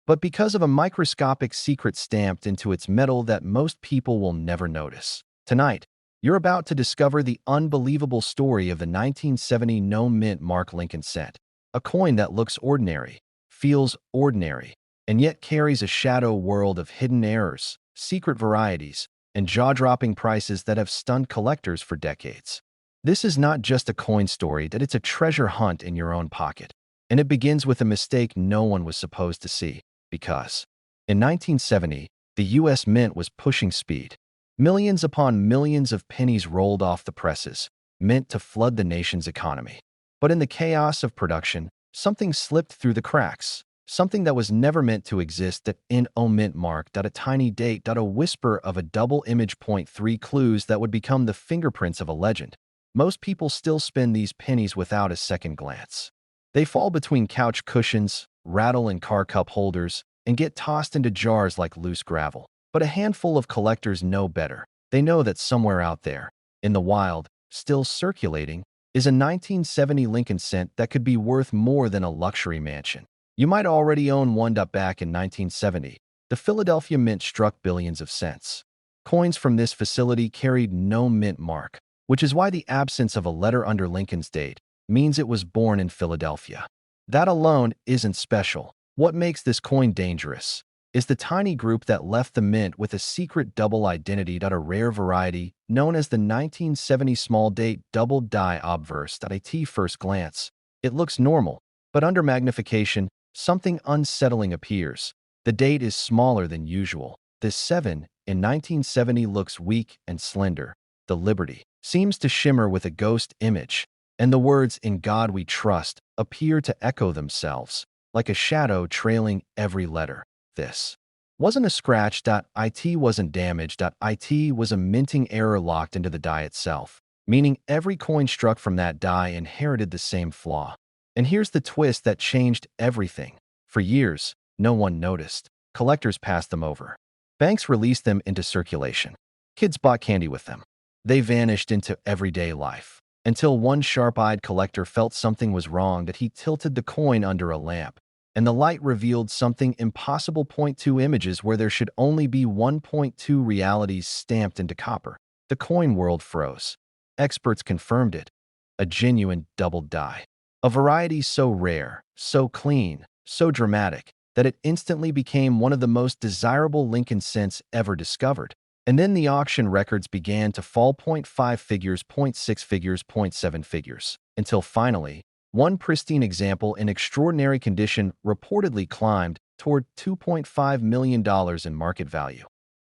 but because of a microscopic secret stamped into its metal that most people will never notice. Tonight, you're about to discover the unbelievable story of the 1970 No Mint Mark Lincoln cent, a coin that looks ordinary, feels ordinary, and yet carries a shadow world of hidden errors, secret varieties, and jaw-dropping prices that have stunned collectors for decades. This is not just a coin story, that it's a treasure hunt in your own pocket. And it begins with a mistake no one was supposed to see, because in 1970, the U.S. Mint was pushing speed. Millions upon millions of pennies rolled off the presses, meant to flood the nation's economy. But in the chaos of production, something slipped through the cracks. Something that was never meant to exist, that in O mint mark, a tiny date, a whisper of a double image, point three clues that would become the fingerprints of a legend. Most people still spend these pennies without a second glance. They fall between couch cushions, rattle in car cup holders, and get tossed into jars like loose gravel. But a handful of collectors know better. They know that somewhere out there, in the wild, still circulating, is a 1970 Lincoln cent that could be worth more than a luxury mansion. You might already own one. Back in 1970, the Philadelphia Mint struck billions of cents. Coins from this facility carried no mint mark, which is why the absence of a letter under Lincoln's date means it was born in Philadelphia. That alone isn't special. What makes this coin dangerous is the tiny group that left the mint with a secret double identity. A rare variety known as the 1970 small date double die obverse. At first glance, it looks normal, but under magnification, something unsettling appears. The date is smaller than usual. This 7 in 1970 looks weak and slender. The Liberty seems to shimmer with a ghost image, and the words "In God We Trust" appear to echo themselves, like a shadow trailing every letter. This wasn't a scratch. It wasn't damaged. It was a minting error locked into the die itself, meaning every coin struck from that die inherited the same flaw. And here's the twist that changed everything. For years, no one noticed. Collectors passed them over. Banks released them into circulation. Kids bought candy with them. They vanished into everyday life, until one sharp-eyed collector felt something was wrong. That he tilted the coin under a lamp, and the light revealed something impossible. 0.2 images where there should only be 1.2 realities stamped into copper. The coin world froze. Experts confirmed it. A genuine double die. A variety so rare, so clean, so dramatic, that it instantly became one of the most desirable Lincoln cents ever discovered. And then the auction records began to fall. 0.5 figures, 0.6 figures, 0.7 figures, until finally, one pristine example in extraordinary condition reportedly climbed toward $2.5 million in market value.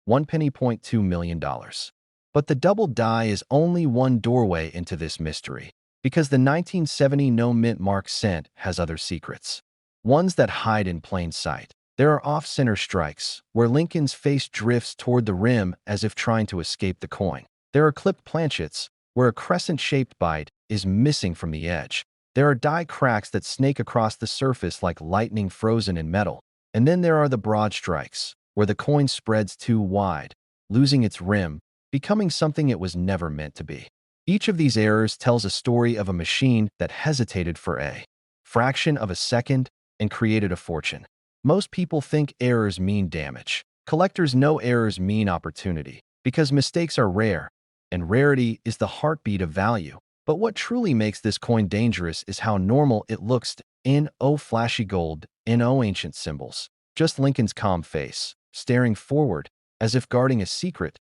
One penny, $0.2 million. But the double die is only one doorway into this mystery, because the 1970 No Mint Mark cent has other secrets. Ones that hide in plain sight. There are off-center strikes, where Lincoln's face drifts toward the rim as if trying to escape the coin. There are clipped planchets, where a crescent-shaped bite is missing from the edge. There are die cracks that snake across the surface like lightning frozen in metal. And then there are the broad strikes, where the coin spreads too wide, losing its rim, becoming something it was never meant to be. Each of these errors tells a story of a machine that hesitated for a fraction of a second and created a fortune. Most people think errors mean damage. Collectors know errors mean opportunity, because mistakes are rare, and rarity is the heartbeat of value. But what truly makes this coin dangerous is how normal it looks. No flashy gold, no ancient symbols, just Lincoln's calm face, staring forward, as if guarding a secret.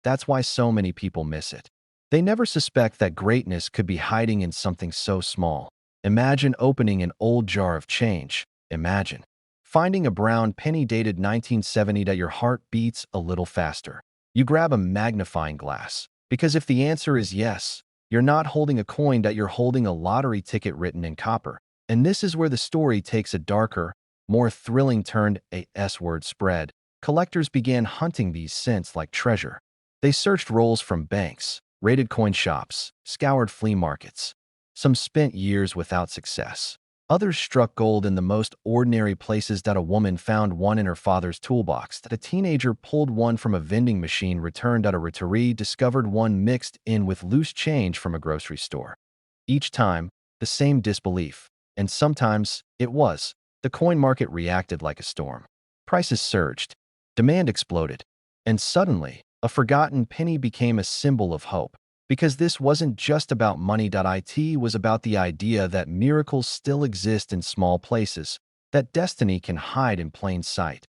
That's why so many people miss it. They never suspect that greatness could be hiding in something so small. Imagine opening an old jar of change. Imagine finding a brown penny dated 1970 that your heart beats a little faster. You grab a magnifying glass, because if the answer is yes, you're not holding a coin, that you're holding a lottery ticket written in copper. And this is where the story takes a darker, more thrilling turn. A S-word spread. Collectors began hunting these cents like treasure. They searched rolls from banks, raided coin shops, scoured flea markets. Some spent years without success. Others struck gold in the most ordinary places. A woman found one in her father's toolbox. A teenager pulled one from a vending machine. Returned. A retiree discovered one mixed in with loose change from a grocery store. Each time, the same disbelief. And sometimes, it was The coin market reacted like a storm. Prices surged, demand exploded, and suddenly, a forgotten penny became a symbol of hope. Because this wasn't just about money. It was about the idea that miracles still exist in small places, that destiny can hide in plain sight,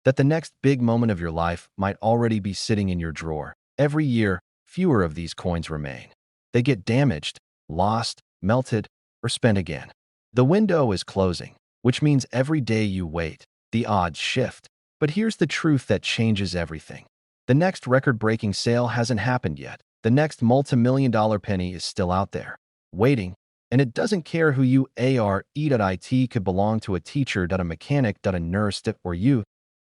that the next big moment of your life might already be sitting in your drawer. Every year, fewer of these coins remain. They get damaged, lost, melted, or spent again. The window is closing, which means every day you wait, the odds shift. But here's the truth that changes everything. The next record-breaking sale hasn't happened yet. The next multi-million-dollar penny is still out there, waiting, and it doesn't care who you are. It could belong to a teacher, a mechanic, a nurse, or you.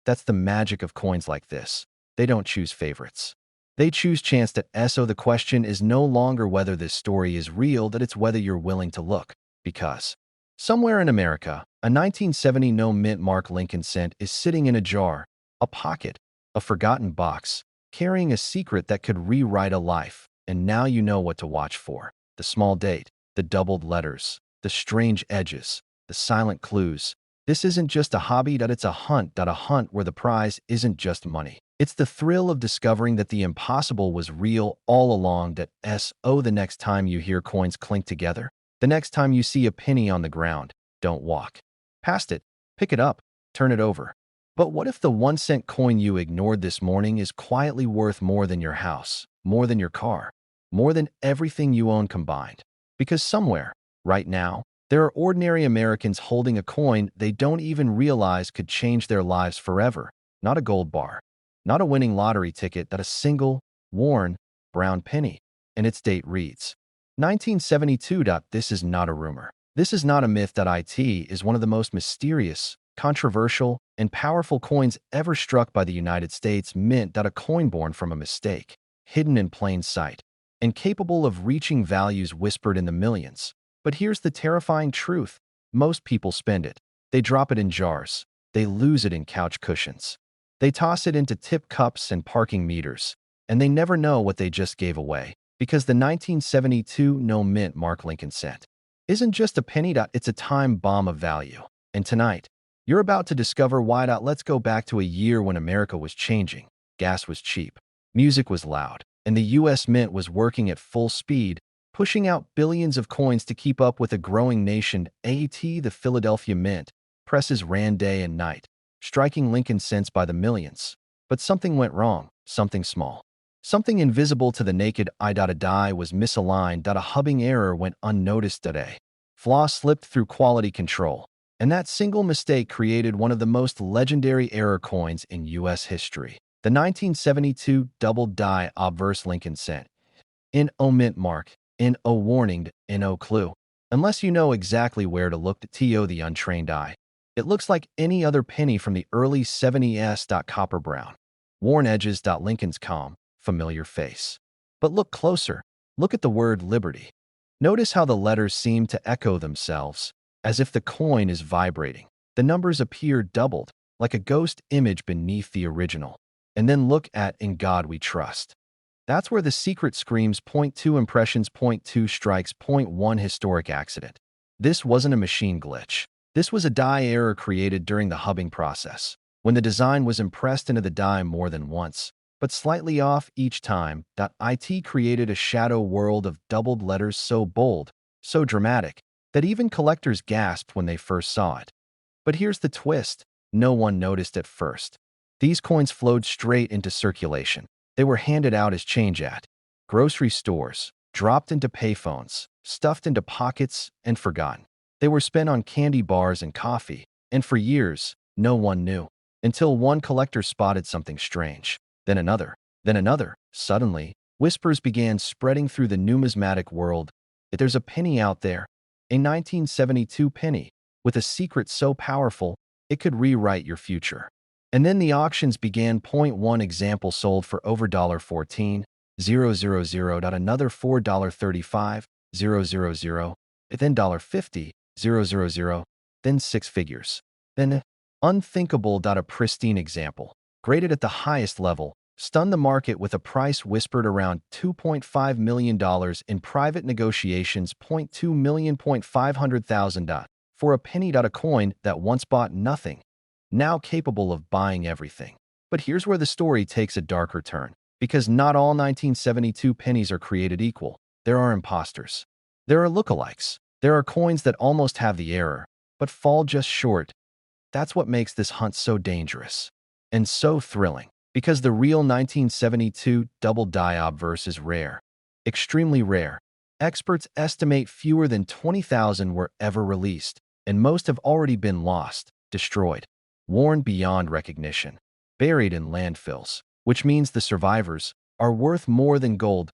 That's the magic of coins like this. They don't choose favorites. They choose chance. So the question is no longer whether this story is real, it's whether you're willing to look. Because somewhere in America, a 1970 no-mint Mark Lincoln cent is sitting in a jar, a pocket, a forgotten box, carrying a secret that could rewrite a life. And now you know what to watch for. The small date, the doubled letters, the strange edges, the silent clues. This isn't just a hobby, it's a hunt. A hunt where the prize isn't just money. It's the thrill of discovering that the impossible was real all along. The next time you hear coins clink together, the next time you see a penny on the ground, don't walk past it, pick it up, turn it over. But what if the 1-cent coin you ignored this morning is quietly worth more than your house, more than your car, more than everything you own combined? Because somewhere, right now, there are ordinary Americans holding a coin they don't even realize could change their lives forever. Not a gold bar, not a winning lottery ticket, a single, worn, brown penny. And its date reads 1972. This is not a rumor. This is not a myth. It is one of the most mysterious, controversial, and powerful coins ever struck by the United States Mint. A coin born from a mistake, hidden in plain sight, and capable of reaching values whispered in the millions. But here's the terrifying truth. Most people spend it. They drop it in jars. They lose it in couch cushions. They toss it into tip cups and parking meters. And they never know what they just gave away. Because the 1972 no-mint Mark Lincoln cent isn't just a penny. It's a time bomb of value. And tonight, you're about to discover why. Let's go back to a year when America was changing. Gas was cheap. Music was loud. And the U.S. Mint was working at full speed, pushing out billions of coins to keep up with a growing nation. The Philadelphia Mint presses ran day and night, striking Lincoln cents by the millions. But something went wrong, something small. Something invisible to the naked eye. A die was misaligned. A hubbing error went unnoticed. A flaw slipped through quality control. And that single mistake created one of the most legendary error coins in U.S. history. The 1972 double die obverse Lincoln cent. No mint mark, no warning, no clue. Unless you know exactly where to look to the untrained eye. It looks like any other penny from the early 70s. Copper brown. Worn edges. Lincoln's calm, familiar face. But look closer. Look at the word liberty. Notice how the letters seem to echo themselves, as if the coin is vibrating. The numbers appear doubled, like a ghost image beneath the original. And then look at "In God We Trust." That's where the secret screams. Point 2 impressions. Point 2 strikes. Point 1 historic accident. This wasn't a machine glitch. This was a die error created during the hubbing process, when the design was impressed into the die more than once, but slightly off each time. It created a shadow world of doubled letters so bold, so dramatic, that even collectors gasped when they first saw it. But here's the twist. No one noticed at first. These coins flowed straight into circulation. They were handed out as change at grocery stores, dropped into payphones, stuffed into pockets, and forgotten. They were spent on candy bars and coffee, and for years, no one knew. Until one collector spotted something strange. Then another. Then another. Suddenly, whispers began spreading through the numismatic world that there's a penny out there, a 1972 penny, with a secret so powerful it could rewrite your future. And then the auctions began. Point 1 example sold for over $14,000, another $4.35, then $50,000, then six figures. Then unthinkable. A pristine example, graded at the highest level, stunned the market with a price whispered around $2.5 million in private negotiations. $2 million, $500,000, for a penny. A coin that once bought nothing, now capable of buying everything. But here's where the story takes a darker turn, because not all 1972 pennies are created equal. There are imposters. There are lookalikes. There are coins that almost have the error, but fall just short. That's what makes this hunt so dangerous and so thrilling, because the real 1972 double die obverse is rare, extremely rare. Experts estimate fewer than 20,000 were ever released, and most have already been lost, destroyed, worn beyond recognition, buried in landfills, which means the survivors are worth more than gold.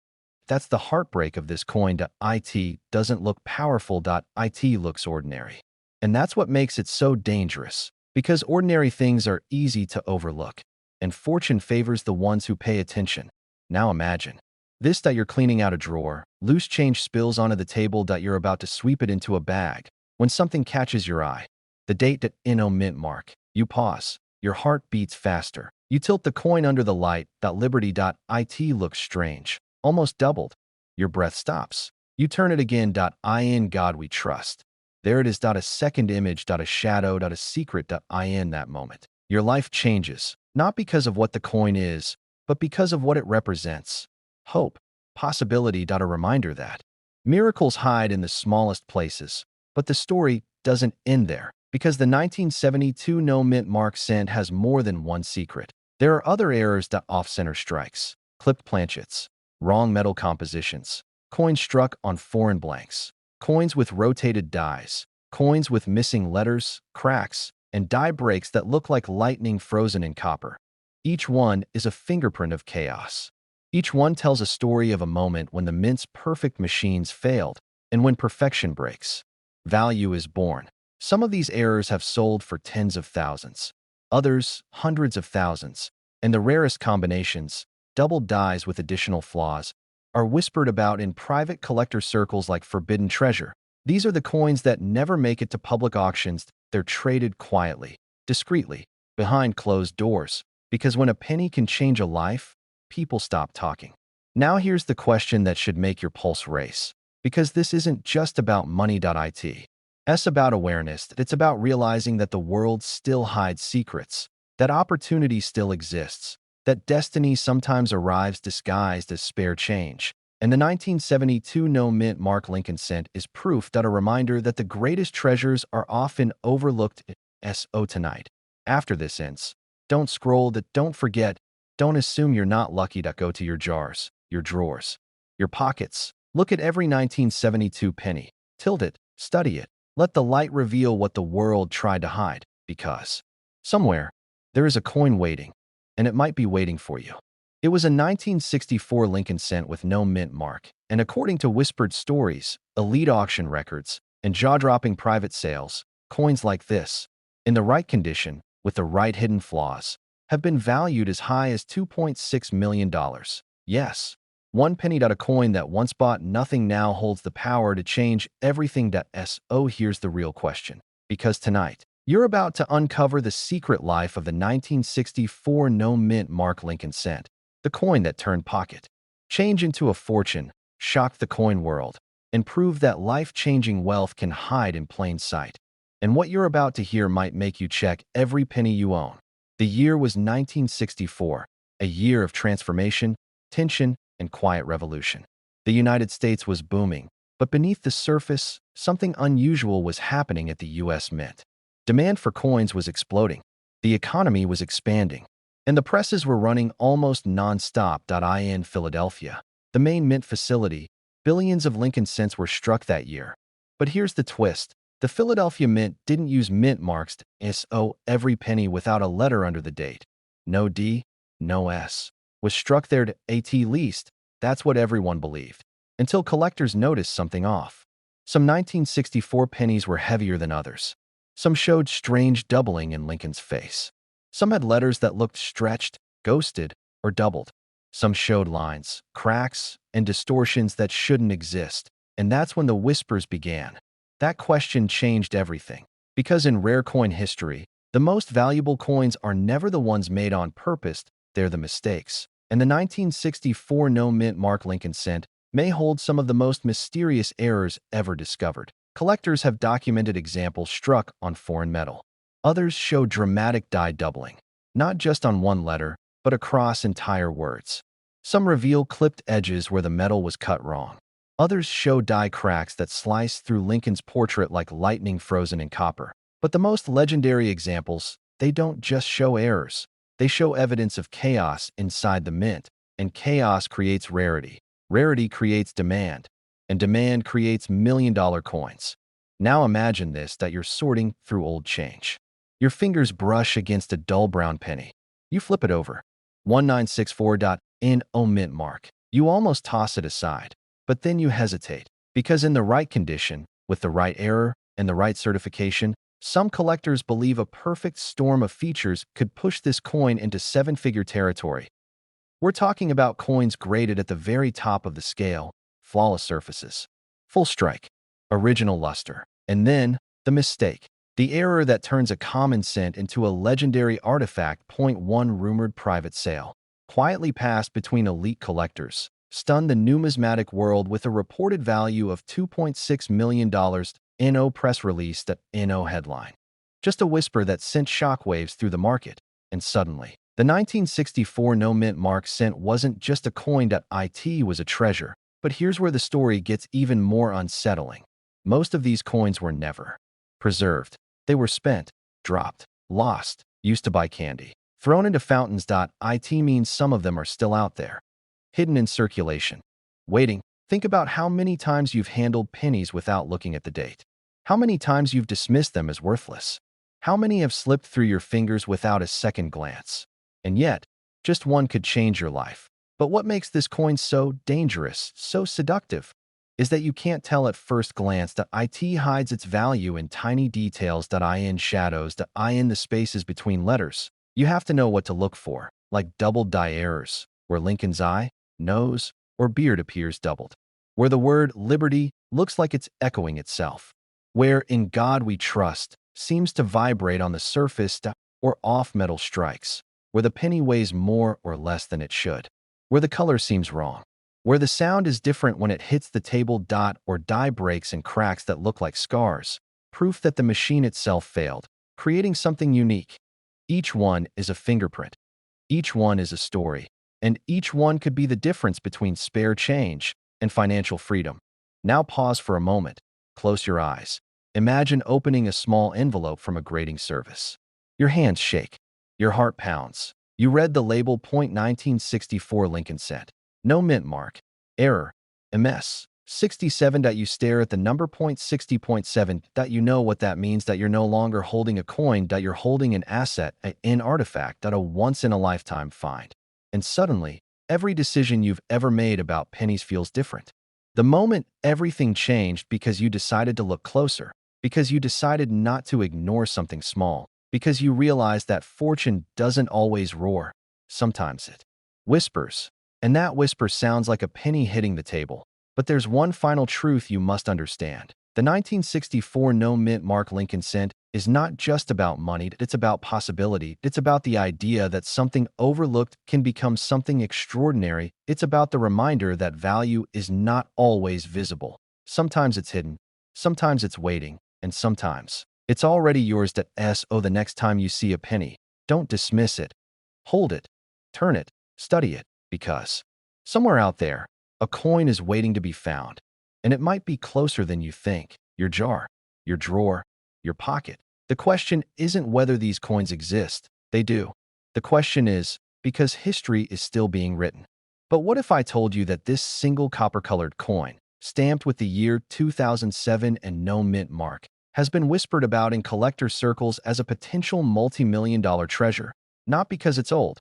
That's the heartbreak of this coin. It doesn't look powerful. It looks ordinary. And that's what makes it so dangerous, because ordinary things are easy to overlook, and fortune favors the ones who pay attention. Now imagine this: you're cleaning out a drawer, loose change spills onto the table. You're about to sweep it into a bag when something catches your eye. The date mint mark. You pause. Your heart beats faster. You tilt the coin under the light. Liberty. It looks strange, almost doubled. Your breath stops. You turn it again. In God we trust. There it is. A second image. A shadow. A secret. In that moment, your life changes, not because of what the coin is, but because of what it represents. Hope, possibility. A reminder that miracles hide in the smallest places. But the story doesn't end there, because the 1972 no mint mark cent has more than one secret. There are other errors. Off-center strikes, clipped planchets, wrong metal compositions, coins struck on foreign blanks, coins with rotated dies, coins with missing letters, cracks, and die breaks that look like lightning frozen in copper. Each one is a fingerprint of chaos. Each one tells a story of a moment when the mint's perfect machines failed, and when perfection breaks, value is born. Some of these errors have sold for tens of thousands, others hundreds of thousands, and the rarest combinations, double dies with additional flaws, are whispered about in private collector circles like forbidden treasure. These are the coins that never make it to public auctions. They're traded quietly, discreetly, behind closed doors, because when a penny can change a life, people stop talking. Now here's the question that should make your pulse race, because this isn't just about money. It's about awareness. It's about realizing that the world still hides secrets, that opportunity still exists, that destiny sometimes arrives disguised as spare change. And the 1972 no mint mark Lincoln cent is proof. A reminder that the greatest treasures are often overlooked. Tonight, after this ends, don't scroll. Don't forget. Don't assume you're not lucky. Go to your jars, your drawers, your pockets. Look at every 1972 penny. Tilt it, study it. Let the light reveal what the world tried to hide, because somewhere there is a coin waiting, and it might be waiting for you. It was a 1964 Lincoln cent with no mint mark, and according to whispered stories, elite auction records, and jaw-dropping private sales, coins like this, in the right condition, with the right hidden flaws, have been valued as high as $2.6 million. Yes, one penny. A coin that once bought nothing now holds the power to change everything. Here's the real question, because tonight, you're about to uncover the secret life of the 1964 no mint mark Lincoln cent, the coin that turned pocket change into a fortune, shocked the coin world, and proved that life-changing wealth can hide in plain sight. And what you're about to hear might make you check every penny you own. The year was 1964, a year of transformation, tension, and quiet revolution. The United States was booming, but beneath the surface, something unusual was happening at the U.S. Mint. Demand for coins was exploding, the economy was expanding, and the presses were running almost non-stop. In Philadelphia, the main mint facility, billions of Lincoln cents were struck that year. But here's the twist. The Philadelphia Mint didn't use mint marks. Every penny without a letter under the date, no D, no S, was struck there. At least, that's what everyone believed, until collectors noticed something off. Some 1964 pennies were heavier than others. Some showed strange doubling in Lincoln's face. Some had letters that looked stretched, ghosted, or doubled. Some showed lines, cracks, and distortions that shouldn't exist. And that's when the whispers began. That question changed everything, because in rare coin history, the most valuable coins are never the ones made on purpose, they're the mistakes. And the 1964 no mint mark Lincoln cent may hold some of the most mysterious errors ever discovered. Collectors have documented examples struck on foreign metal. Others show dramatic die doubling, not just on one letter, but across entire words. Some reveal clipped edges where the metal was cut wrong. Others show die cracks that slice through Lincoln's portrait like lightning frozen in copper. But the most legendary examples, they don't just show errors. They show evidence of chaos inside the mint, and chaos creates rarity. Rarity creates demand, and demand creates million-dollar coins. Now imagine this, that you're sorting through old change. Your fingers brush against a dull brown penny. You flip it over. 1964.no mint mark. You almost toss it aside. But then you hesitate. Because in the right condition, with the right error and the right certification, some collectors believe a perfect storm of features could push this coin into seven-figure territory. We're talking about coins graded at the very top of the scale, flawless surfaces, full strike, original luster, and then the mistake, the error that turns a common cent into a legendary artifact. Point one rumored private sale, quietly passed between elite collectors, stunned the numismatic world with a reported value of $2.6 million. NO press release. That NO headline. Just a whisper that sent shockwaves through the market, and suddenly, the 1964 no mint mark cent wasn't just a coin. It was a treasure. But here's where the story gets even more unsettling. Most of these coins were never preserved. They were spent, dropped, lost, used to buy candy, thrown into fountains. It means some of them are still out there, hidden in circulation, waiting. Think about how many times you've handled pennies without looking at the date. How many times you've dismissed them as worthless. How many have slipped through your fingers without a second glance. And yet, just one could change your life. But what makes this coin so dangerous, so seductive, is that you can't tell at first glance. That it hides its value in tiny details. In shadows. In the spaces between letters. You have to know what to look for, like doubled die errors, where Lincoln's eye, nose, or beard appears doubled, where the word liberty looks like it's echoing itself, where in God we trust seems to vibrate on the surface, or off metal strikes, where the penny weighs more or less than it should, where the color seems wrong, where the sound is different when it hits the table. Or die breaks and cracks that look like scars, proof that the machine itself failed, creating something unique. Each one is a fingerprint. Each one is a story. And each one could be the difference between spare change and financial freedom. Now pause for a moment. Close your eyes. Imagine opening a small envelope from a grading service. Your hands shake. Your heart pounds. You read the label. 1964 Lincoln cent. No mint mark. Error. MS. 67. You stare at the number. 60.7. You know what that means. You're no longer holding a coin. You're holding an asset, an artifact. A once-in-a-lifetime find. And suddenly, every decision you've ever made about pennies feels different. The moment everything changed because you decided to look closer, because you decided not to ignore something small, because you realized that fortune doesn't always roar. Sometimes it whispers, and that whisper sounds like a penny hitting the table. But there's one final truth you must understand. The 1964 no mint mark Lincoln cent is not just about money. It's about possibility. It's about the idea that something overlooked can become something extraordinary. It's about the reminder that value is not always visible. Sometimes it's hidden, sometimes it's waiting, and sometimes it's already yours. The next time you see a penny, don't dismiss it. Hold it, turn it, study it, because somewhere out there, a coin is waiting to be found. And it might be closer than you think. Your jar, your drawer, your pocket. The question isn't whether these coins exist. They do. The question is, because history is still being written. But what if I told you that this single copper-colored coin, stamped with the year 2007 and no mint mark, has been whispered about in collector circles as a potential multi-million-dollar treasure? Not because it's old,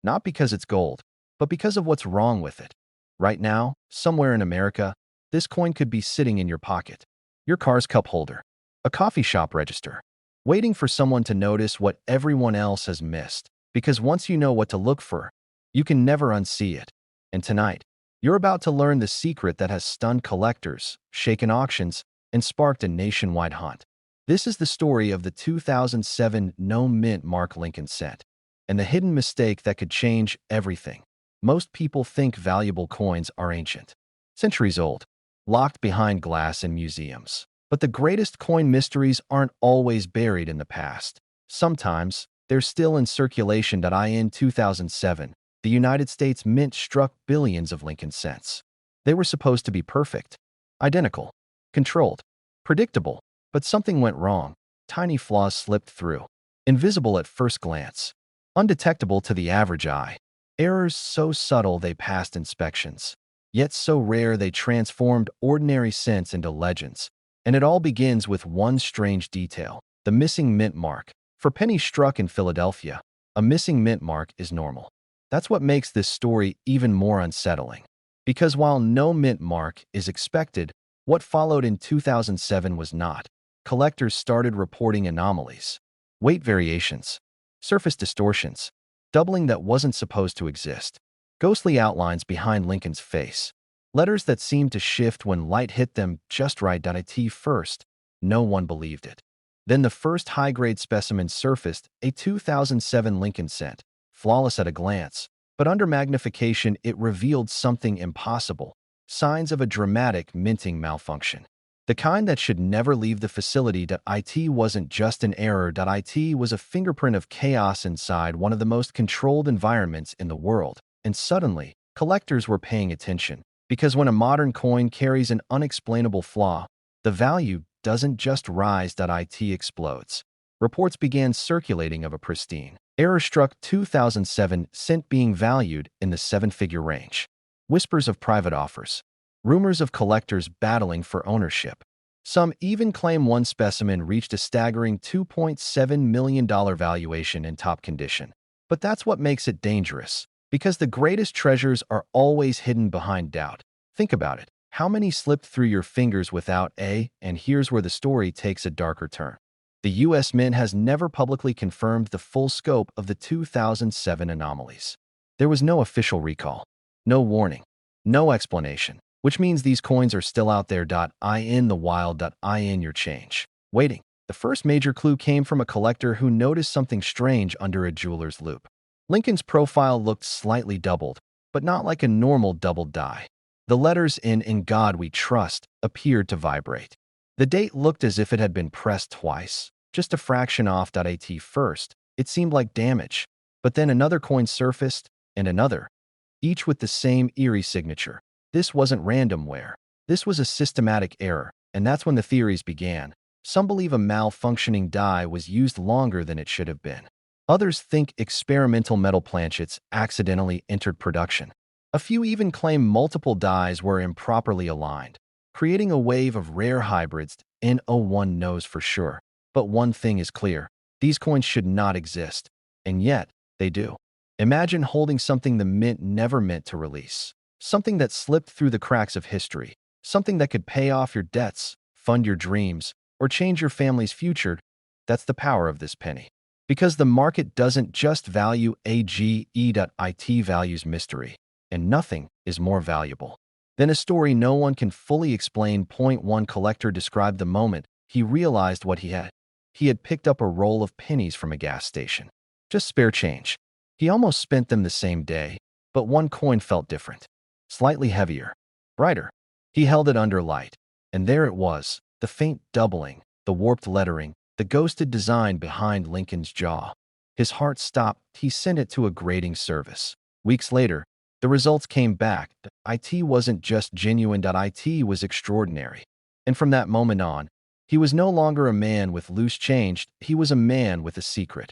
not because it's gold, but because of what's wrong with it. Right now, somewhere in America, this coin could be sitting in your pocket, your car's cup holder, a coffee shop register, waiting for someone to notice what everyone else has missed. Because once you know what to look for, you can never unsee it. And tonight, you're about to learn the secret that has stunned collectors, shaken auctions, and sparked a nationwide hunt. This is the story of the 2007 no mint mark Lincoln cent, and the hidden mistake that could change everything. Most people think valuable coins are ancient, centuries old, locked behind glass in museums. But the greatest coin mysteries aren't always buried in the past. Sometimes, they're still in circulation. In 2007, the United States Mint struck billions of Lincoln cents. They were supposed to be perfect, identical, controlled, predictable, but something went wrong. Tiny flaws slipped through, invisible at first glance, undetectable to the average eye. Errors so subtle they passed inspections, yet so rare they transformed ordinary cents into legends. And it all begins with one strange detail: the missing mint mark. For pennies struck in Philadelphia, a missing mint mark is normal. That's what makes this story even more unsettling. Because while no mint mark is expected, what followed in 2007 was not. Collectors started reporting anomalies, weight variations, surface distortions, doubling that wasn't supposed to exist, ghostly outlines behind Lincoln's face, letters that seemed to shift when light hit them just right. At first, no one believed it. Then the first high-grade specimen surfaced, a 2007 Lincoln cent, flawless at a glance, but under magnification it revealed something impossible: signs of a dramatic minting malfunction. The kind that should never leave the facility. It wasn't just an error. It was a fingerprint of chaos inside one of the most controlled environments in the world. And suddenly, collectors were paying attention. Because when a modern coin carries an unexplainable flaw, the value doesn't just rise. It explodes. Reports began circulating of a pristine, error-struck 2007 cent being valued in the seven-figure range. Whispers of private offers. Rumors of collectors battling for ownership. Some even claim one specimen reached a staggering $2.7 million valuation in top condition. But that's what makes it dangerous, because the greatest treasures are always hidden behind doubt. Think about it. How many slipped through your fingers without a? And here's where the story takes a darker turn. The U.S. Mint has never publicly confirmed the full scope of the 2007 anomalies. There was no official recall, no warning, no explanation, which means these coins are still out there. In the wild. In your change, waiting. The first major clue came from a collector who noticed something strange under a jeweler's loupe. Lincoln's profile looked slightly doubled, but not like a normal doubled die. The letters "In God We Trust" appeared to vibrate. The date looked as if it had been pressed twice, just a fraction off. At first, it seemed like damage, but then another coin surfaced, and another, each with the same eerie signature. This wasn't randomware. This was a systematic error, and that's when the theories began. Some believe a malfunctioning die was used longer than it should have been. Others think experimental metal planchets accidentally entered production. A few even claim multiple dies were improperly aligned, creating a wave of rare hybrids. No one knows for sure. But one thing is clear: these coins should not exist. And yet, they do. Imagine holding something the mint never meant to release. Something that slipped through the cracks of history. Something that could pay off your debts, fund your dreams, or change your family's future. That's the power of this penny. Because the market doesn't just value AGE. It values mystery. And nothing is more valuable than a story no one can fully explain. One collector described the moment he realized what he had. He had picked up a roll of pennies from a gas station. Just spare change. He almost spent them the same day, but one coin felt different. Slightly heavier, brighter. He held it under light, and there it was, the faint doubling, the warped lettering, the ghosted design behind Lincoln's jaw. His heart stopped. He sent it to a grading service. Weeks later, the results came back. It wasn't just genuine. It was extraordinary. And from that moment on, he was no longer a man with loose change. He was a man with a secret.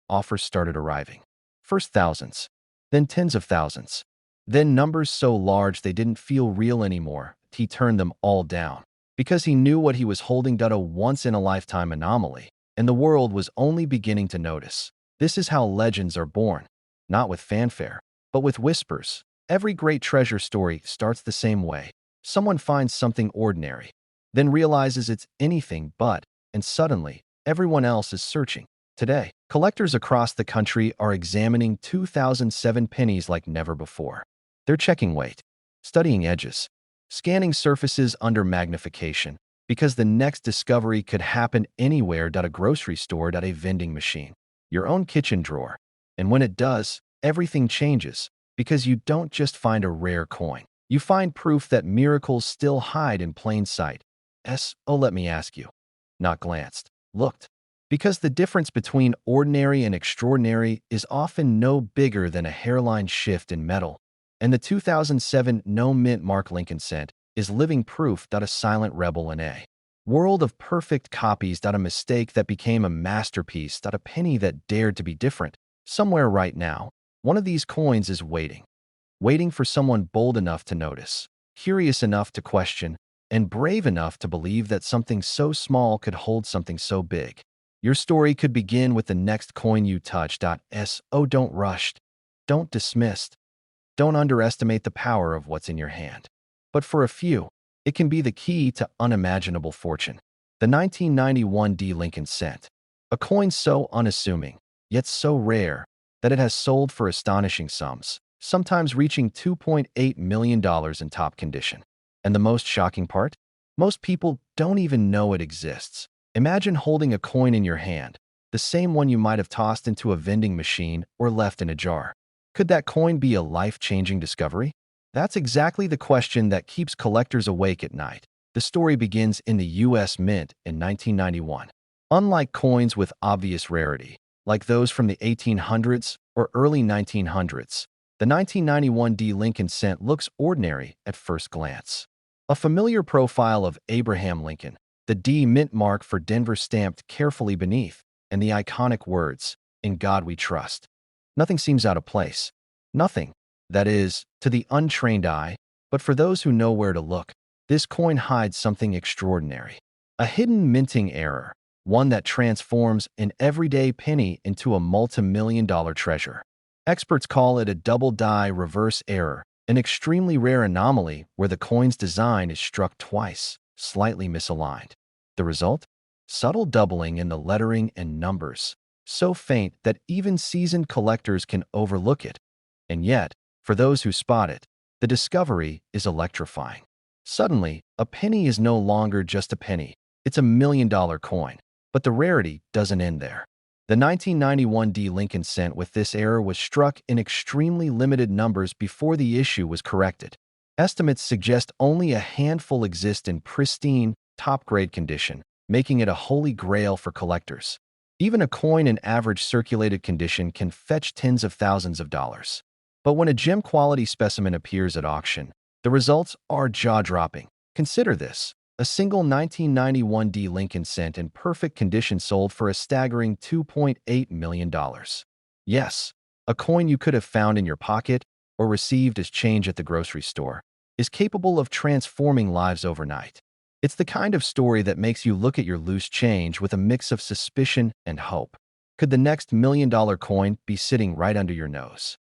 Offers started arriving. First thousands, then tens of thousands, then numbers so large they didn't feel real anymore. He turned them all down because he knew what he was holding. A once-in-a-lifetime anomaly, and the world was only beginning to notice. This is how legends are born, not with fanfare, but with whispers. Every great treasure story starts the same way. Someone finds something ordinary, then realizes it's anything but, and suddenly, everyone else is searching. Today, collectors across the country are examining 2007 pennies like never before. They're checking weight, studying edges, scanning surfaces under magnification, because the next discovery could happen anywhere. A grocery store, a vending machine, your own kitchen drawer. And when it does, everything changes, because you don't just find a rare coin. You find proof that miracles still hide in plain sight. Oh, let me ask you. Not glanced. Looked. Because the difference between ordinary and extraordinary is often no bigger than a hairline shift in metal. And the 2007 no mint Mark Lincoln cent is living proof that a silent rebel in a world of perfect copies, that a mistake that became a masterpiece, that a penny that dared to be different. Somewhere right now, one of these coins is waiting for someone bold enough to notice, curious enough to question, and brave enough to believe that something so small could hold something so big. Your story could begin with the next coin you touch. So don't rush, don't dismiss, don't underestimate the power of what's in your hand. But for a few, it can be the key to unimaginable fortune. The 1991 D. Lincoln cent, a coin so unassuming, yet so rare, that it has sold for astonishing sums, sometimes reaching $2.8 million in top condition. And the most shocking part? Most people don't even know it exists. Imagine holding a coin in your hand, the same one you might have tossed into a vending machine or left in a jar. Could that coin be a life-changing discovery? That's exactly the question that keeps collectors awake at night. The story begins in the U.S. Mint in 1991. Unlike coins with obvious rarity, like those from the 1800s or early 1900s, the 1991 D. Lincoln cent looks ordinary at first glance. A familiar profile of Abraham Lincoln, the D mint mark for Denver stamped carefully beneath, and the iconic words, "In God We Trust." Nothing seems out of place. Nothing, that is, to the untrained eye, but for those who know where to look, this coin hides something extraordinary. A hidden minting error, one that transforms an everyday penny into a multi-million-dollar treasure. Experts call it a double die reverse error, an extremely rare anomaly where the coin's design is struck twice, slightly misaligned. The result? Subtle doubling in the lettering and numbers, so faint that even seasoned collectors can overlook it. And yet, for those who spot it, the discovery is electrifying. Suddenly, a penny is no longer just a penny, it's a $1 million coin. But the rarity doesn't end there. The 1991 D. Lincoln cent with this error was struck in extremely limited numbers before the issue was corrected. Estimates suggest only a handful exist in pristine, top-grade condition, making it a holy grail for collectors. Even a coin in average circulated condition can fetch tens of thousands of dollars. But when a gem-quality specimen appears at auction, the results are jaw-dropping. Consider this. A single 1991 D. Lincoln cent in perfect condition sold for a staggering $2.8 million. Yes, a coin you could have found in your pocket or received as change at the grocery store is capable of transforming lives overnight. It's the kind of story that makes you look at your loose change with a mix of suspicion and hope. Could the next $1 million coin be sitting right under your nose?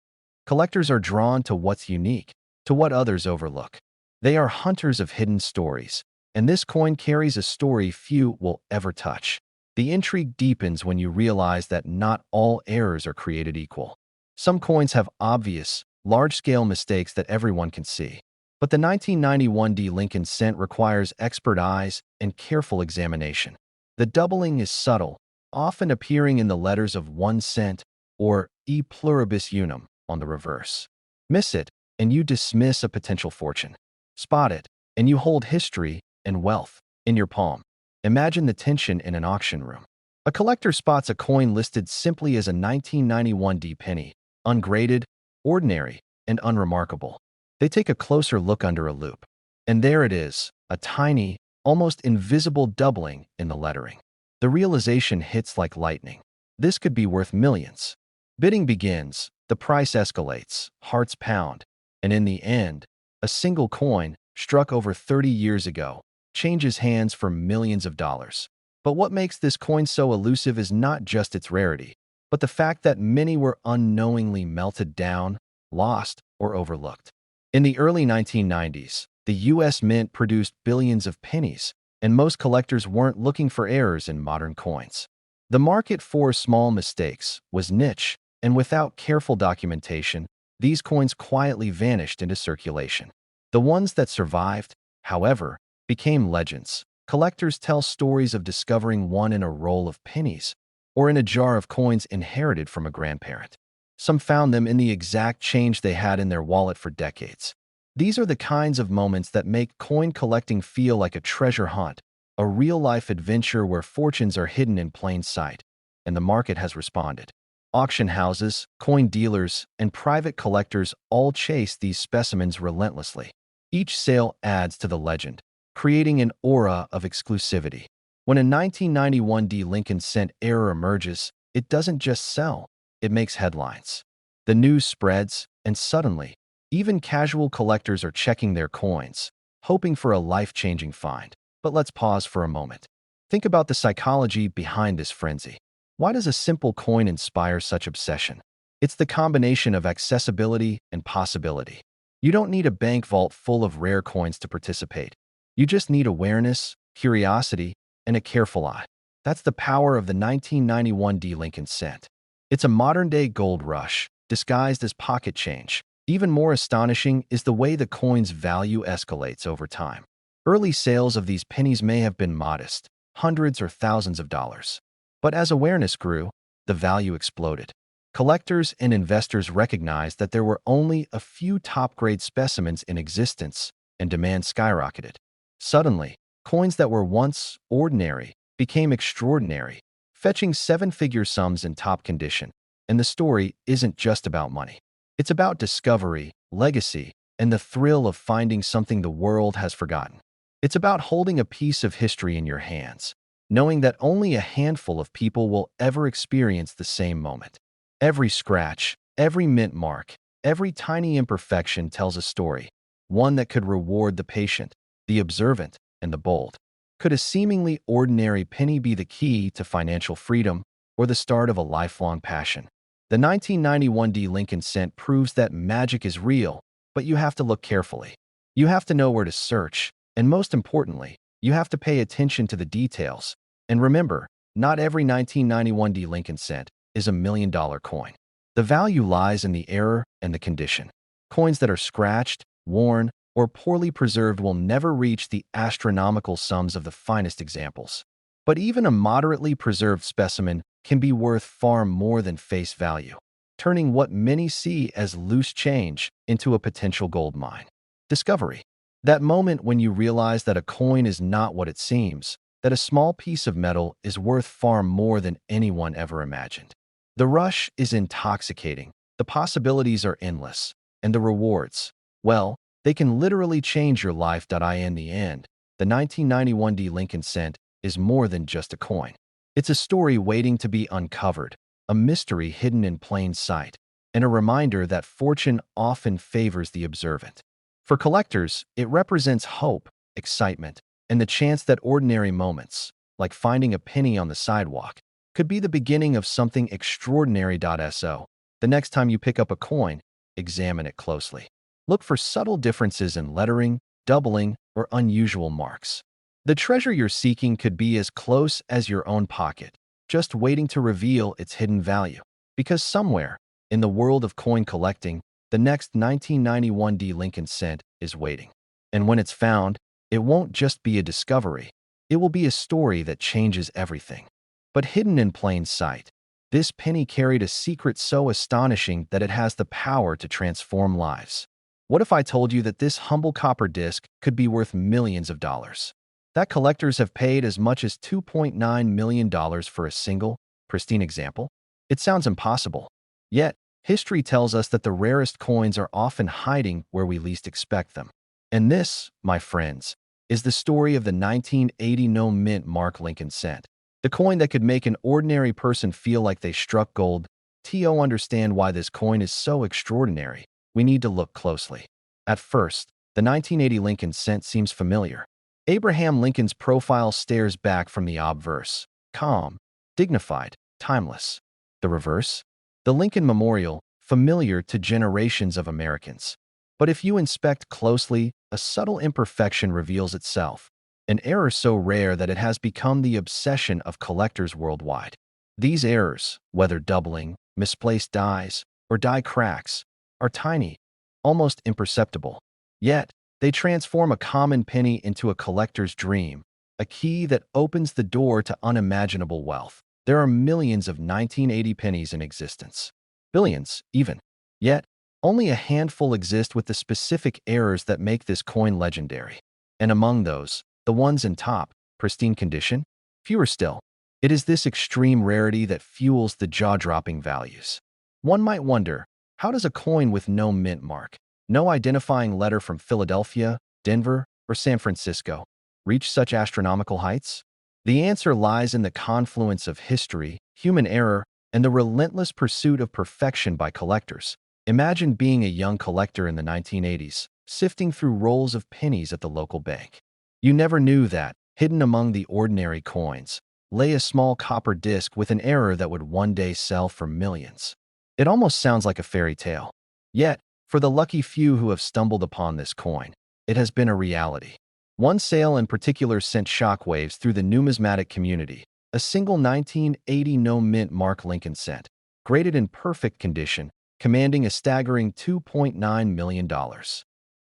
Collectors are drawn to what's unique, to what others overlook. They are hunters of hidden stories. And this coin carries a story few will ever touch. The intrigue deepens when you realize that not all errors are created equal. Some coins have obvious, large-scale mistakes that everyone can see. But the 1991 D. Lincoln cent requires expert eyes and careful examination. The doubling is subtle, often appearing in the letters of 1 cent or e pluribus unum on the reverse. Miss it, and you dismiss a potential fortune. Spot it, and you hold history and wealth in your palm. Imagine the tension in an auction room. A collector spots a coin listed simply as a 1991 D penny, ungraded, ordinary, and unremarkable. They take a closer look under a loupe. And there it is, a tiny, almost invisible doubling in the lettering. The realization hits like lightning. This could be worth millions. Bidding begins, the price escalates, hearts pound, and in the end, a single coin, struck over 30 years ago, changes hands for millions of dollars. But what makes this coin so elusive is not just its rarity, but the fact that many were unknowingly melted down, lost, or overlooked. In the early 1990s, the U.S. Mint produced billions of pennies, and most collectors weren't looking for errors in modern coins. The market for small mistakes was niche, and without careful documentation, these coins quietly vanished into circulation. The ones that survived, however, became legends. Collectors tell stories of discovering one in a roll of pennies or in a jar of coins inherited from a grandparent. Some found them in the exact change they had in their wallet for decades. These are the kinds of moments that make coin collecting feel like a treasure hunt, a real-life adventure where fortunes are hidden in plain sight, and the market has responded. Auction houses, coin dealers, and private collectors all chase these specimens relentlessly. Each sale adds to the legend, creating an aura of exclusivity. When a 1991 D Lincoln cent error emerges, it doesn't just sell, it makes headlines. The news spreads, and suddenly, even casual collectors are checking their coins, hoping for a life-changing find. But let's pause for a moment. Think about the psychology behind this frenzy. Why does a simple coin inspire such obsession? It's the combination of accessibility and possibility. You don't need a bank vault full of rare coins to participate. You just need awareness, curiosity, and a careful eye. That's the power of the 1991 D Lincoln cent. It's a modern-day gold rush, disguised as pocket change. Even more astonishing is the way the coin's value escalates over time. Early sales of these pennies may have been modest, hundreds or thousands of dollars. But as awareness grew, the value exploded. Collectors and investors recognized that there were only a few top-grade specimens in existence, and demand skyrocketed. Suddenly, coins that were once ordinary became extraordinary, fetching seven-figure sums in top condition. And the story isn't just about money. It's about discovery, legacy, and the thrill of finding something the world has forgotten. It's about holding a piece of history in your hands, knowing that only a handful of people will ever experience the same moment. Every scratch, every mint mark, every tiny imperfection tells a story, one that could reward the patient, the observant, and the bold. Could a seemingly ordinary penny be the key to financial freedom or the start of a lifelong passion? The 1991 D Lincoln cent proves that magic is real, but you have to look carefully. You have to know where to search, and most importantly, you have to pay attention to the details. And remember, not every 1991 D Lincoln cent is a $1 million coin. The value lies in the error and the condition. Coins that are scratched, worn, or poorly preserved will never reach the astronomical sums of the finest examples. But even a moderately preserved specimen can be worth far more than face value, turning what many see as loose change into a potential gold mine. Discovery. That moment when you realize that a coin is not what it seems, that a small piece of metal is worth far more than anyone ever imagined. The rush is intoxicating, the possibilities are endless, and the rewards, well, they can literally change your life. In the end, the 1991 D Lincoln cent is more than just a coin. It's a story waiting to be uncovered, a mystery hidden in plain sight, and a reminder that fortune often favors the observant. For collectors, it represents hope, excitement, and the chance that ordinary moments, like finding a penny on the sidewalk, could be the beginning of something extraordinary. So, the next time you pick up a coin, examine it closely. Look for subtle differences in lettering, doubling, or unusual marks. The treasure you're seeking could be as close as your own pocket, just waiting to reveal its hidden value. Because somewhere, in the world of coin collecting, the next 1991 D Lincoln cent is waiting. And when it's found, it won't just be a discovery. It will be a story that changes everything. But hidden in plain sight, this penny carried a secret so astonishing that it has the power to transform lives. What if I told you that this humble copper disc could be worth millions of dollars? That collectors have paid as much as $2.9 million for a single, pristine example? It sounds impossible. Yet, history tells us that the rarest coins are often hiding where we least expect them. And this, my friends, is the story of the 1980 no mint Mark Lincoln cent. The coin that could make an ordinary person feel like they struck gold. To understand why this coin is so extraordinary, we need to look closely. At first, the 1980 Lincoln cent seems familiar. Abraham Lincoln's profile stares back from the obverse, calm, dignified, timeless. The reverse? The Lincoln Memorial, familiar to generations of Americans. But if you inspect closely, a subtle imperfection reveals itself, an error so rare that it has become the obsession of collectors worldwide. These errors, whether doubling, misplaced dies, or die cracks, are tiny, almost imperceptible. Yet, they transform a common penny into a collector's dream, a key that opens the door to unimaginable wealth. There are millions of 1980 pennies in existence. Billions, even. Yet, only a handful exist with the specific errors that make this coin legendary. And among those, the ones in top, pristine condition? Fewer still. It is this extreme rarity that fuels the jaw-dropping values. One might wonder, how does a coin with no mint mark, no identifying letter from Philadelphia, Denver, or San Francisco, reach such astronomical heights? The answer lies in the confluence of history, human error, and the relentless pursuit of perfection by collectors. Imagine being a young collector in the 1980s, sifting through rolls of pennies at the local bank. You never knew that, hidden among the ordinary coins, lay a small copper disc with an error that would one day sell for millions. It almost sounds like a fairy tale. Yet, for the lucky few who have stumbled upon this coin, it has been a reality. One sale in particular sent shockwaves through the numismatic community. A single 1980 no-mint mark Lincoln cent, graded in perfect condition, commanding a staggering $2.9 million.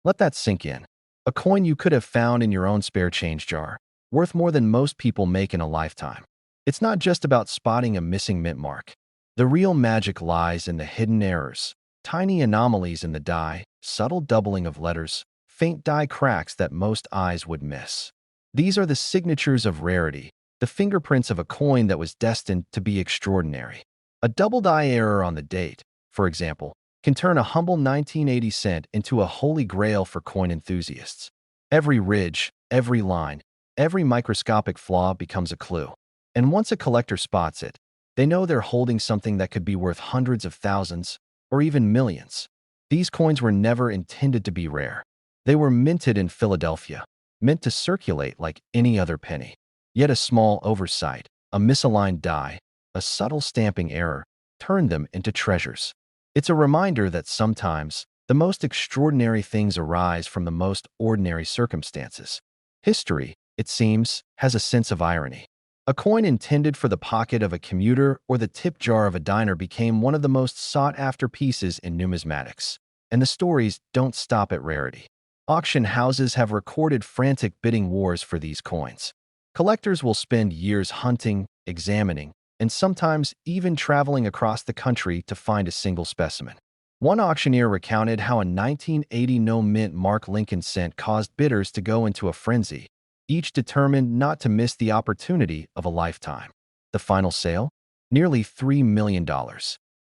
Let that sink in. A coin you could have found in your own spare change jar, worth more than most people make in a lifetime. It's not just about spotting a missing mint mark. The real magic lies in the hidden errors, tiny anomalies in the die, subtle doubling of letters, faint die cracks that most eyes would miss. These are the signatures of rarity, the fingerprints of a coin that was destined to be extraordinary. A double die error on the date, for example, can turn a humble 1980 cent into a holy grail for coin enthusiasts. Every ridge, every line, every microscopic flaw becomes a clue. And once a collector spots it, they know they're holding something that could be worth hundreds of thousands or even millions. These coins were never intended to be rare. They were minted in Philadelphia, meant to circulate like any other penny. Yet a small oversight, a misaligned die, a subtle stamping error, turned them into treasures. It's a reminder that sometimes the most extraordinary things arise from the most ordinary circumstances. History, it seems, has a sense of irony. A coin intended for the pocket of a commuter or the tip jar of a diner became one of the most sought-after pieces in numismatics. And the stories don't stop at rarity. Auction houses have recorded frantic bidding wars for these coins. Collectors will spend years hunting, examining, and sometimes even traveling across the country to find a single specimen. One auctioneer recounted how a 1980 no-mint mark Lincoln cent caused bidders to go into a frenzy, each determined not to miss the opportunity of a lifetime. The final sale? Nearly $3 million.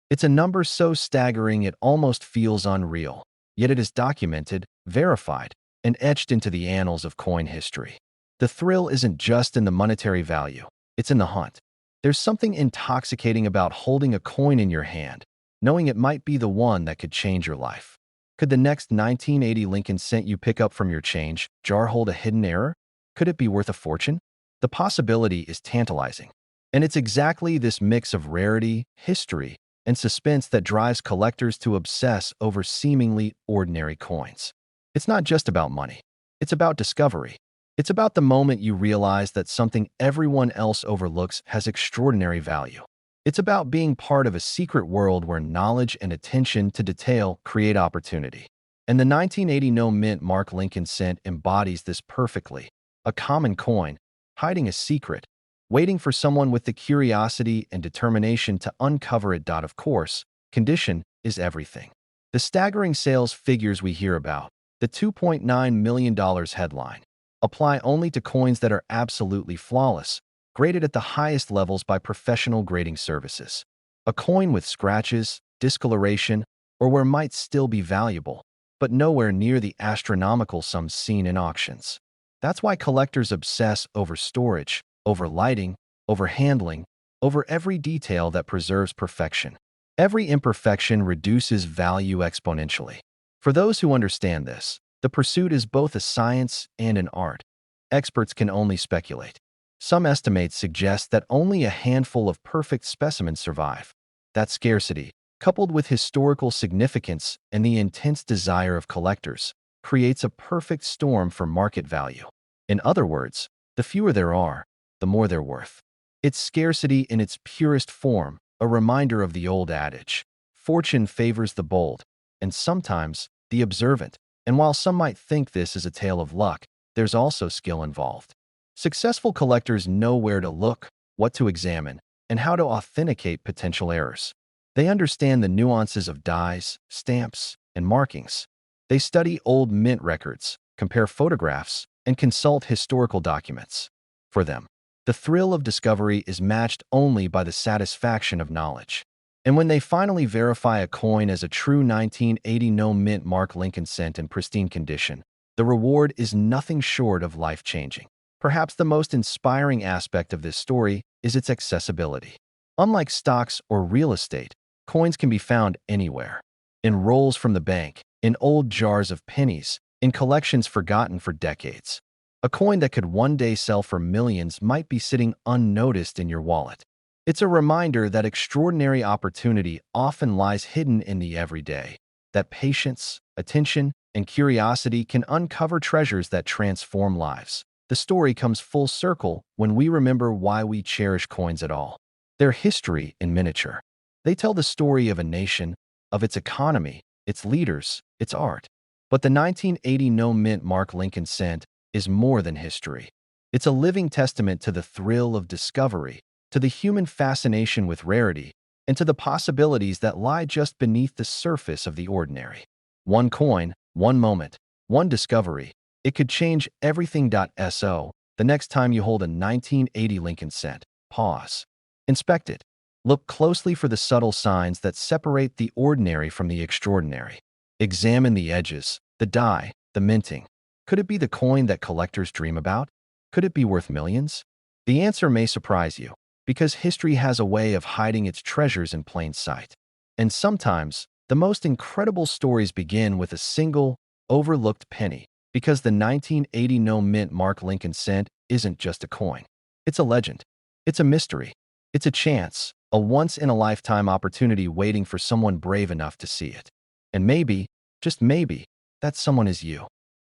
It's a number so staggering it almost feels unreal, yet it is documented, verified, and etched into the annals of coin history. The thrill isn't just in the monetary value, it's in the hunt. There's something intoxicating about holding a coin in your hand, knowing it might be the one that could change your life. Could the next 1980 Lincoln cent you pick up from your change jar hold a hidden error? Could it be worth a fortune? The possibility is tantalizing. And it's exactly this mix of rarity, history, and suspense that drives collectors to obsess over seemingly ordinary coins. It's not just about money. It's about discovery. It's about the moment you realize that something everyone else overlooks has extraordinary value. It's about being part of a secret world where knowledge and attention to detail create opportunity. And the 1980 no-mint mark Lincoln cent embodies this perfectly. A common coin, hiding a secret, waiting for someone with the curiosity and determination to uncover it. Of course, condition is everything. The staggering sales figures we hear about, the $2.9 million headline, apply only to coins that are absolutely flawless, graded at the highest levels by professional grading services. A coin with scratches, discoloration, or where might still be valuable, but nowhere near the astronomical sums seen in auctions. That's why collectors obsess over storage, over lighting, over handling, over every detail that preserves perfection. Every imperfection reduces value exponentially. For those who understand this, the pursuit is both a science and an art. Experts can only speculate. Some estimates suggest that only a handful of perfect specimens survive. That scarcity, coupled with historical significance and the intense desire of collectors, creates a perfect storm for market value. In other words, the fewer there are, the more they're worth. It's scarcity in its purest form, a reminder of the old adage, fortune favors the bold, and sometimes the observant. And while some might think this is a tale of luck, there's also skill involved. Successful collectors know where to look, what to examine, and how to authenticate potential errors. They understand the nuances of dies, stamps, and markings. They study old mint records, compare photographs, and consult historical documents. For them, the thrill of discovery is matched only by the satisfaction of knowledge. And when they finally verify a coin as a true 1980 no-mint Mark Lincoln cent in pristine condition, the reward is nothing short of life-changing. Perhaps the most inspiring aspect of this story is its accessibility. Unlike stocks or real estate, coins can be found anywhere. In rolls from the bank, in old jars of pennies, in collections forgotten for decades. A coin that could one day sell for millions might be sitting unnoticed in your wallet. It's a reminder that extraordinary opportunity often lies hidden in the everyday, that patience, attention, and curiosity can uncover treasures that transform lives. The story comes full circle when we remember why we cherish coins at all. Their history in miniature. They tell the story of a nation, of its economy, its leaders, its art. But the 1980 no-mint Mark Lincoln cent is more than history. It's a living testament to the thrill of discovery, to the human fascination with rarity, and to the possibilities that lie just beneath the surface of the ordinary. One coin, one moment, one discovery. It could change everything. So, the next time you hold a 1980 Lincoln cent, pause. Inspect it. Look closely for the subtle signs that separate the ordinary from the extraordinary. Examine the edges, the die, the minting. Could it be the coin that collectors dream about? Could it be worth millions? The answer may surprise you, because history has a way of hiding its treasures in plain sight. And sometimes, the most incredible stories begin with a single, overlooked penny, because the 1980 no-mint Mark Lincoln cent isn't just a coin. It's a legend. It's a mystery. It's a chance, a once-in-a-lifetime opportunity waiting for someone brave enough to see it. And maybe, just maybe, that someone is you.